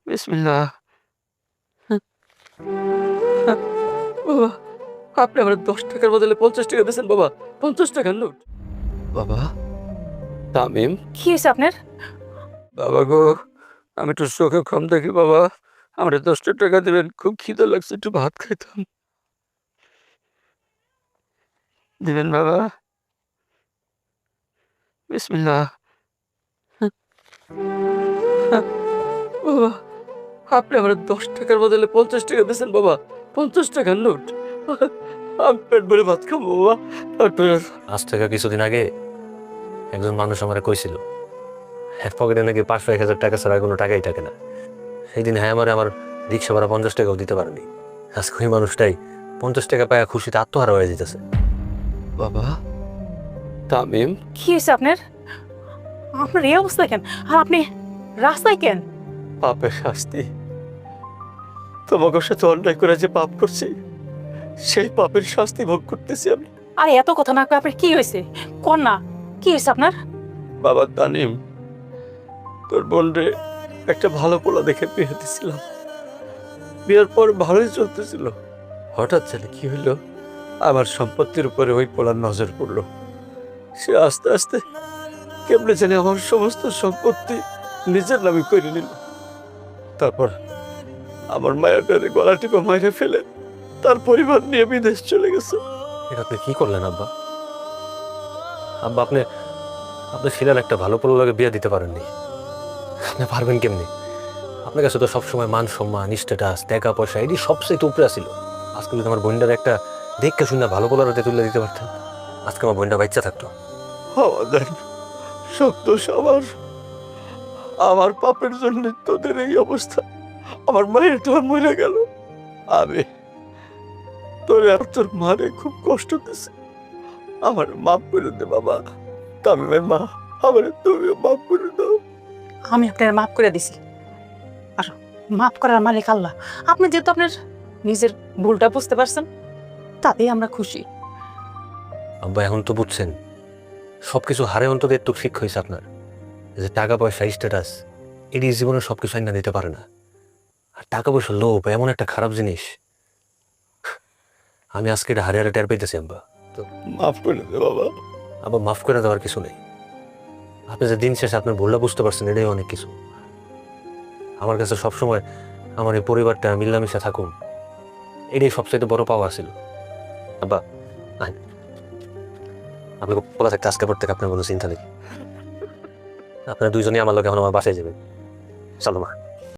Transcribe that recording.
বিসমিল্লাহ। বাবা, আপনি আমার ১০ টাকার বদলে ৫০ টাকা দিয়েছেন বাবা। ৫০ টাকার নোট। বাবা, তামিম। কি হয়েছে আপনার? বাবা গো, আমি একটু চোখে কম দেখি বাবা। আমার ১০টা টাকা দিবেন। খুব খিদে লাগছে, একটু ভাত খাইতাম। দিবেন বাবা? বিসমিল্লাহ। বাবা, আপনি আমার ১০ টাকার বদলে ৫০ টাকা দিয়েছেন বাবা। ৫০ টাকার নোট। আমি পেট ভরে ভাত খাবো বাবা। আজ থেকে কিছুদিন আগে একজন মানুষ আমারে কইছিল হ্যাঁ পকেটে নাকি ৫০০-১০০০ টাকা ছাড়া কোনো টাকাই থাকে না। সেই দিন হ্যাঁ আমার রিক্সা ভাড়া ৫০ টাকাও দিতে পারেনি। আজকে ওই মানুষটাই ৫০ টাকা পায় খুশিতে আত্মহারা হয়ে যেতেছে। বাবা, তামিম। কি হয়েছে আপনার? আপনার এই অবস্থা কেন? আর আপনি রাস্তায় কেন? পাপের শাস্তি। তোমাকে সাথে অন্যায় করে যে পাপ করছি, সেই পাপের শাস্তি ভোগ করতেছি আমি। আর এত কথা না কয়ে আপনার কি হয়েছে? কোন না, কি হয়েছে আপনার? বাবা তানিম, তোর বোনরে একটা ভালো পোলা দেখে বিয়ে দিছিলাম। বিয়ের পর ভালোই চলতেছিল। হঠাৎ জানি কি হইলো, আমার সম্পত্তির উপরে ওই পোলার নজর পড়লো। সে আস্তে আস্তে কেমনে জানি আমার সমস্ত সম্পত্তি নিজের নামে করে নিল। তারপর আমার মায়াটারে গলা টিপে মাইরে ফেলে তার পরিবার নিয়ে বিদেশ চলে গেছে। এটা আপনি কি করলেন আব্বা? আব্বা আপনি আপনি ছিলেন একটা ভালো পোলার লগে বিয়ে দিতে পারেননি। আপনি পারবেন কেমনি? আপনার কাছে তো সবসময় মান সম্মান, স্ট্যাটাস, টাকা পয়সা এটি সবচেয়ে উপরে ছিল। আজকে যদি আমার বোনটার একটা দেখে শুনে ভালো পোলার হাতে তুলে দিতে পারতেন, আজকে আমার বোনটা বাচ্চা থাকতো। আমাদের সব দোষ আমার। আমার পাপের জন্য তোদের এই অবস্থা। আমার মায়েরটা মরে গেল। আমি তোর আর তোর মারে খুব কষ্ট দিছি। আমার মাফ করে দে বাবা। তামিমের মা, আমার তুমিও মাফ করে দাও। আমি আপনার মাফ করে দিছি। আর মাফ করার মালিক আল্লাহ। আপনি যেহেতু আপনার নিজের ভুলটা বুঝতে পারছেন, তাতেই আমরা খুশি। আব্বা এখন তো বুঝছেন সবকিছু হারে অন্তত একটু ঠিক হয়েছে আপনার। যে টাকা পয়সা, স্ট্যাটাস এটি জীবনে সবকিছু আইনা দিতে পারে না। আর টাকা পয়সা লোভ এমন একটা খারাপ জিনিস, আমি আজকে এটা হারে হারে টের পাইতেছি আব্বা। তো মাফ করে দে বাবা। আবার মাফ করে দেওয়ার কিছু নেই। আপনি যে দিন শেষে আপনার ভুলটা বুঝতে পারছেন এটাই অনেক কিছু। আমার কাছে সবসময় আমার এই পরিবারটা মিলামিশা থাকুন, এটাই সবচাইতে বড় পাওয়া ছিল। আব্বা আইন, আপনাকে পোলা থাকতে আজকে পর থেকে আপনার কোনো চিন্তা নেই। আপনারা দুইজনই আমার লোক এখন আমার বাসায় যাবেন। চলো মা।